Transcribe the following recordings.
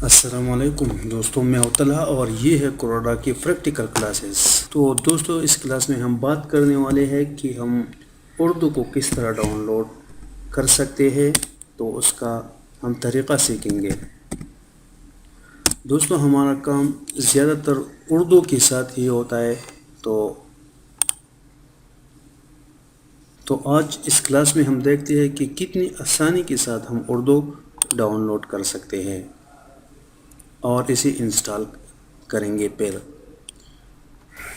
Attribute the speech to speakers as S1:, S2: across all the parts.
S1: السلام علیکم دوستوں، میں طلحہ اور یہ ہے کوروڈا کی پریکٹیکل کلاسز۔ تو دوستوں، اس کلاس میں ہم بات کرنے والے ہیں کہ ہم اردو کو کس طرح ڈاؤن لوڈ کر سکتے ہیں، تو اس کا ہم طریقہ سیکھیں گے۔ دوستوں، ہمارا کام زیادہ تر اردو کے ساتھ ہی ہوتا ہے، تو آج اس کلاس میں ہم دیکھتے ہیں کہ کتنی آسانی کے ساتھ ہم اردو ڈاؤن لوڈ کر سکتے ہیں اور اسے انسٹال کریں گے پھر۔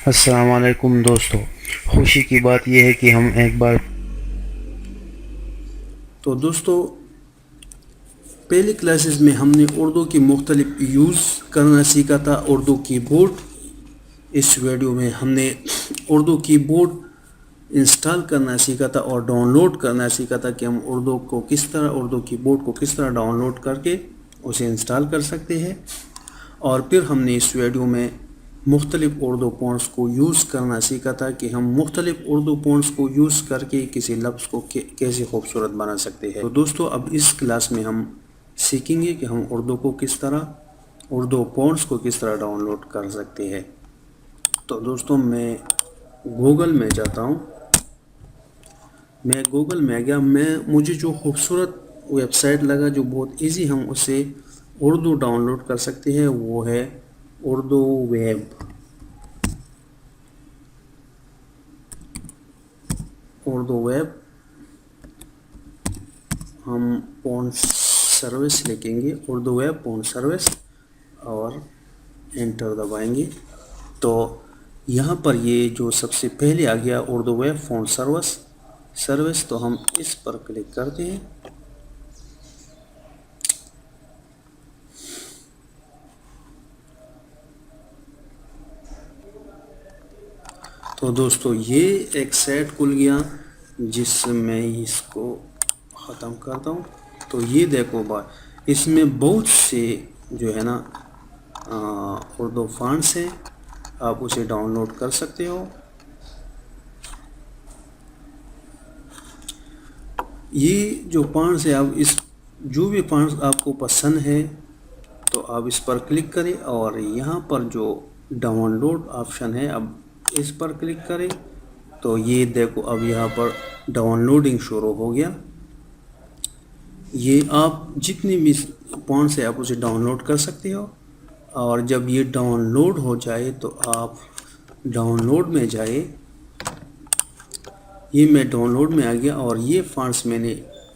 S2: السلام علیکم دوستو، خوشی کی بات یہ ہے کہ ہم ایک بار
S1: تو دوستو، پہلی کلاسز میں ہم نے اردو کی مختلف یوز کرنا سیکھا تھا، اردو کی بورڈ۔ اس ویڈیو میں ہم نے اردو کی بورڈ انسٹال کرنا سیکھا تھا اور ڈاؤن لوڈ کرنا سیکھا تھا کہ ہم اردو کی بورڈ کو کس طرح ڈاؤن لوڈ کر کے اسے انسٹال کر سکتے ہیں۔ اور پھر ہم نے اس ویڈیو میں مختلف اردو فونٹس کو یوز کرنا سیکھا تھا کہ ہم مختلف اردو فونٹس کو یوز کر کے کسی لفظ کو کیسے خوبصورت بنا سکتے ہیں۔ تو دوستو، اب اس کلاس میں ہم سیکھیں گے کہ ہم اردو فونٹس کو کس طرح ڈاؤن لوڈ کر سکتے ہیں۔ تو دوستو، میں گوگل میں جاتا ہوں۔ میں گوگل میں گیا، مجھے جو خوبصورت ویب سائٹ لگا جو بہت ایزی ہم اسے اردو ڈاؤن لوڈ کر سکتے ہیں، وہ ہے اردو ویب۔ اردو ویب ہم فون سروس لکھیں گے، اردو ویب فون سروس، اور انٹر دبائیں گے۔ تو یہاں پر یہ جو سب سے پہلے آ گیا اردو ویب فون سروس، تو ہم اس پر کلک کرتے ہیں۔ تو دوستو، یہ ایک سائٹ کھل گیا جس میں اس کو ختم کرتا ہوں۔ تو یہ دیکھو اس میں بہت سے جو ہے نا اردو فونٹس ہیں، آپ اسے ڈاؤن لوڈ کر سکتے ہو۔ یہ جو فونٹس ہے، جو بھی فونٹس آپ کو پسند ہے تو آپ اس پر کلک کریں، اور یہاں پر جو ڈاؤن لوڈ آپشن ہے، اب اس پر کلک کریں تو یہ دیکھو اب یہاں پر ڈاؤن لوڈنگ شروع ہو گیا۔ یہ آپ جتنی بھی فونٹس ہے آپ اسے ڈاؤن لوڈ کر سکتے ہو، اور جب یہ ڈاؤن لوڈ ہو جائے تو آپ ڈاؤن لوڈ میں جائے۔ یہ میں ڈاؤن لوڈ میں آ گیا، اور یہ فونٹس میں نے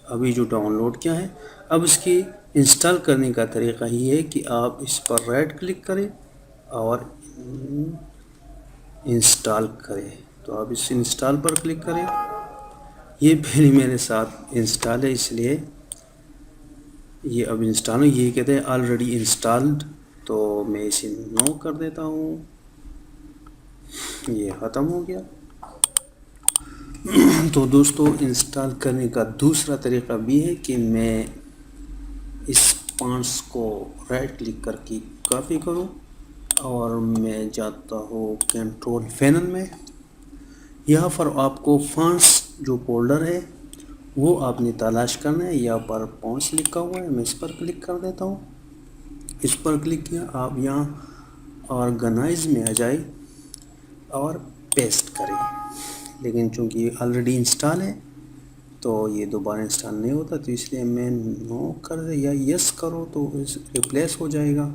S1: ابھی جو ڈاؤن لوڈ کیا ہے، اب اس کی انسٹال کرنے کا طریقہ یہ ہے کہ آپ اس پر رائٹ کلک کریں اور انسٹال کریں۔ تو آپ اس انسٹال پر کلک کریں۔ یہ پہلے میرے ساتھ انسٹال ہے، اس لیے یہ اب انسٹال ہے۔ یہ کہتے ہیں آلریڈی انسٹالڈ، تو میں اسے نو کر دیتا ہوں۔ یہ ختم ہو گیا۔ تو دوستو، انسٹال کرنے کا دوسرا طریقہ بھی ہے کہ میں اس فونٹس کو رائٹ کلک کر کے کاپی کروں، اور میں جاتا ہوں کنٹرول پینل میں۔ یہاں پر آپ کو فونٹس جو فولڈر ہے وہ آپ نے تلاش کرنا ہے۔ یہاں پر فونٹس لکھا ہوا ہے، میں اس پر کلک کر دیتا ہوں۔ اس پر کلک کیا، آپ یہاں آرگنائز میں آ جائے اور پیسٹ کریں، لیکن چونکہ یہ آلریڈی انسٹال ہے تو یہ دوبارہ انسٹال نہیں ہوتا، تو اس لیے میں نو کر دے یا یس کرو تو ریپلیس ہو جائے گا۔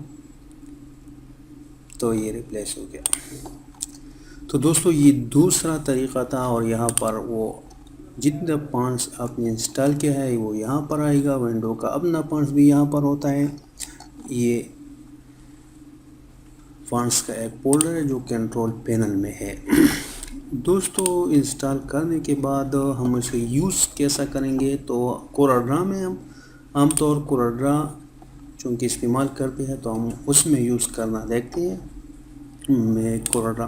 S1: تو یہ ریپلیس ہو گیا۔ تو دوستو، یہ دوسرا طریقہ تھا، اور یہاں پر وہ جتنا فونٹس آپ نے انسٹال کیا ہے وہ یہاں پر آئے گا۔ ونڈو کا اپنا فونٹس بھی یہاں پر ہوتا ہے۔ یہ فونٹس کا ایک فولڈر ہے جو کنٹرول پینل میں ہے۔ دوستو، انسٹال کرنے کے بعد ہم اسے یوز کیسا کریں گے، تو کوروڈا میں ہم عام طور کوروڈا چونکہ استعمال کرتے ہیں تو ہم اس میں یوز کرنا دیکھتے ہیں۔ میں کوروڈا،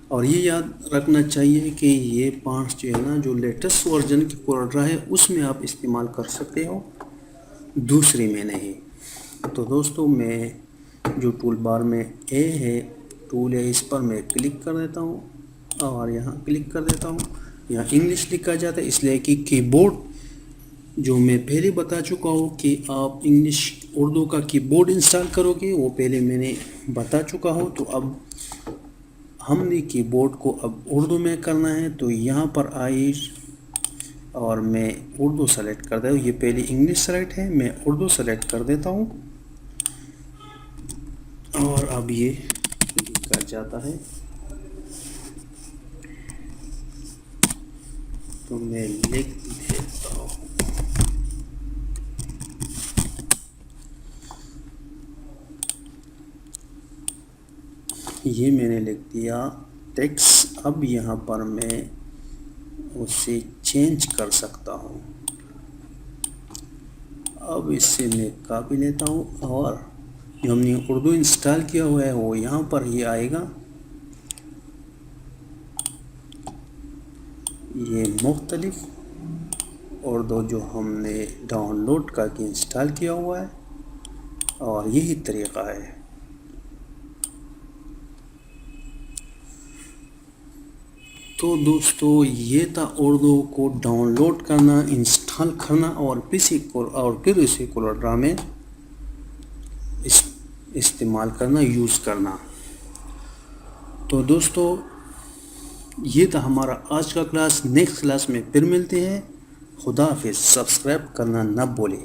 S1: اور یہ یاد رکھنا چاہیے کہ یہ فونٹس جو ہے نا، جو لیٹسٹ ورژن کی کوروڈا ہے اس میں آپ استعمال کر سکتے ہو، دوسری میں نہیں۔ تو دوستو، میں جو ٹول بار میں ٹول ہے، اس پر میں کلک کر دیتا ہوں، اور یہاں کلک کر دیتا ہوں۔ یہاں انگلش لکھا جاتا ہے، اس لیے کہ کی بورڈ جو میں پہلے بتا چکا ہوں کہ آپ انگلش اردو کا کی بورڈ انسٹال کرو گے وہ پہلے میں نے بتا چکا ہوں. تو اب ہم نے کی بورڈ کو اب اردو میں کرنا ہے. تو یہاں پر آئیے اور میں اردو سلیکٹ کر دیتا ہوں. یہ پہلے انگلش سلیکٹ ہے, میں اردو سلیکٹ کر دیتا ہوں اور اب یہ کر جاتا ہے. تو میں لکھ دیتا ہوں یہ میں نے لکھ دیا ٹیکسٹ. اب یہاں پر میں اسے چینج کر سکتا ہوں. اب اس سے میں کاپی لیتا ہوں اور جو ہم نے اردو انسٹال کیا ہوا ہے وہ یہاں پر ہی آئے گا. یہ مختلف اردو جو ہم نے ڈاؤن لوڈ کر کے انسٹال کیا ہوا ہے اور یہی طریقہ ہے. تو دوستو یہ تھا اردو کو ڈاؤن لوڈ کرنا, انسٹال کرنا اور پھر اسے کوروٹرا میں استعمال کرنا, یوز کرنا. تو دوستو یہ تھا ہمارا آج کا کلاس. نیکسٹ کلاس میں پھر ملتے ہیں. خدا حافظ. سبسکرائب کرنا نہ بھولیں.